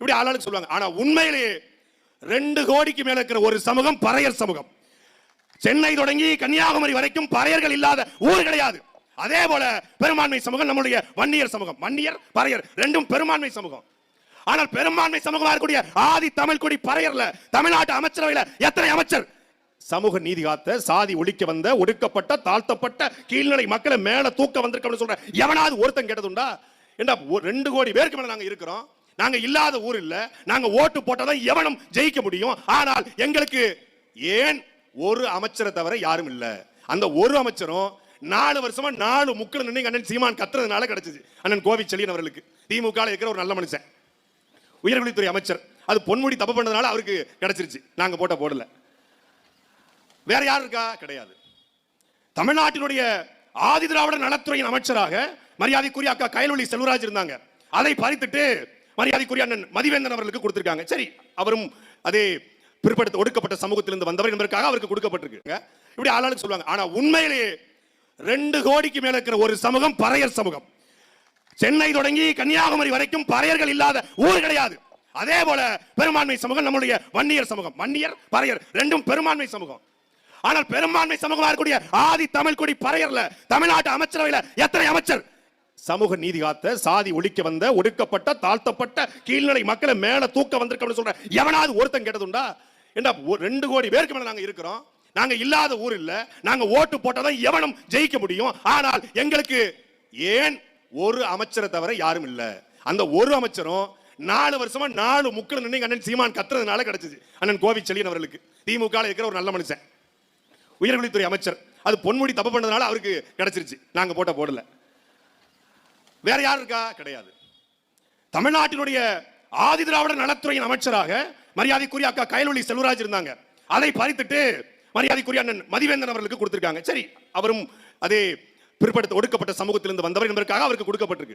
இப்படி ஆளாளுக்கு சொல்லுவாங்க. ஆனா உண்மையிலேயே 2 கோடிக்கு மேல இருக்கிற ஒரு சமூகம் பறையர் சமூகம். சென்னை தொடங்கி கன்னியாகுமரி வரைக்கும் பறையர்கள் இல்லாத ஊர் கிடையாது. அதே போல பெரும்பான்மை சமூகம் நம்முடைய வன்னியர் சமூகம். வன்னியர் பறையர் ரெண்டும் பெரும்பான்மை சமூகம். ஆனால் பெரும்பான்மை சமூகமாக இருக்கக்கூடிய ஆதி தமிழ் குடி பறையர்ல தமிழ்நாட்டு அமைச்சரவையில் எத்தனை அமைச்சர் சமூக நீதி காத்த, சாதி ஒழிக்க வந்த, ஒடுக்கப்பட்ட, தாழ்த்தப்பட்ட கீழ்நிலை மக்களை மேல தூக்க வந்திருக்க சொல்ற எவனாவது ஒருத்தன் கேட்டதுண்டா? 2 கோடி பேருக்கு மேல நாங்க இருக்கிறோம். நாங்க இல்லாத ஊர் இல்ல. நாங்க ஓட்டு போட்டாதான் எவனும் ஜெயிக்க முடியும். ஆனால் எங்களுக்கு ஏன் ஒரு அமைச்சரை தவிர யாரும் இல்ல. அந்த ஒரு அமைச்சரும் 4 வருஷமா 4 முக்கில் நின்று அண்ணன் சீமான் கத்துறதுனால கிடைச்சது. அண்ணன் கோவிச்செழியன் அவர்களுக்கு திமுக இருக்கிற ஒரு நல்ல மனுஷன், உயர்கல்வித்துறை அமைச்சர். அது பொன்முடி தப்பு பண்ணதுனால அவருக்கு கிடைச்சிருச்சு. நாங்க போடல. வேற யார் இருக்கா? கிடையாது. தமிழ்நாட்டினுடைய ஆதி திராவிட நலத்துறையின் அமைச்சராக மரியாதைக்குரிய அக்கா கயல்வழி செல்வராஜ் இருந்தாங்க. அதை பறித்துட்டு மரியாதைக்குரிய அண்ணன் மதிவேந்தன் அவர்களுக்கு கொடுத்திருக்காங்க. சரி, அவரும் அதே பிற்படுத்த ஒடுக்கப்பட்ட சமூகத்திலிருந்து வந்தவர் என்பதற்காக அவருக்கு கொடுக்கப்பட்டிருக்கு. இப்படி ஆளாளுக்கு சொல்லுவாங்க. ஆனா உண்மையிலேயே 2 கோடிக்கு மேல இருக்கிற ஒரு சமூகம் பறையர் சமூகம். சென்னை தொடங்கி கன்னியாகுமரி வரைக்கும் பறையர்கள் இல்லாத ஊர் கிடையாது. அதே போல பெரும்பான்மை சமூகம் நம்முடைய வன்னியர் சமூகம். வன்னியர் பறையர் ரெண்டும் பெரும்பான்மை சமூகம். ஆனால் பெரும்பான்மை சமூகமாக இருக்கக்கூடிய ஆதி தமிழ் குடி பறையர்ல தமிழ்நாட்டு அமைச்சரவையில் எத்தனை அமைச்சர் சமூக நீதி காத்த, சாதி ஒழிக்க வந்த, ஒடுக்கப்பட்ட, தாழ்த்தப்பட்ட கீழ்நிலை மக்களை மேல தூக்க வந்திருக்க சொல்ற எவனாவது ஒருத்தன் கேட்டதுண்டா? 2 கோடி பேருக்கு மேல நாங்க இருக்கிறோம். நாங்க இல்லாத ஊர் இல்ல. நாங்க ஓட்டு போட்டாதான் எவனும் ஜெயிக்க முடியும். ஆனால் எங்களுக்கு ஏன் ஒரு அமைச்சரை தவிர யாரும் இல்ல. அந்த ஒரு அமைச்சரும் 4 வருஷமா 4 முக்கில் நின்று அண்ணன் சீமான் கத்துறதுனால கிடைச்சது. அண்ணன் கோவிச்செழியன் அவர்களுக்கு திமுக இருக்கிற ஒரு நல்ல மனுஷன், உயர்கல்வித்துறை அமைச்சர். அது பொன்முடி தப்பு பண்ணதுனால அவருக்கு கிடைச்சிருச்சு. நாங்க போடல. வேற யார் இருக்கா? கிடையாது. தமிழ்நாட்டினுடைய ஆதி திராவிட நலத்துறையின் அமைச்சராக மரியாதைக்குரிய அக்கா கயல்வழி செல்வராஜ் இருந்தாங்க. அதை பறித்துட்டு மரியாதைக்குரிய அண்ணன் மதிவேந்தன் அவர்களுக்கு கொடுத்திருக்காங்க. சரி, அவரும் அதே பிற்படுத்த ஒடுக்கப்பட்ட சமூகத்திலிருந்து வந்தவர் என்பதற்காக அவருக்கு கொடுக்கப்பட்டிருக்கு.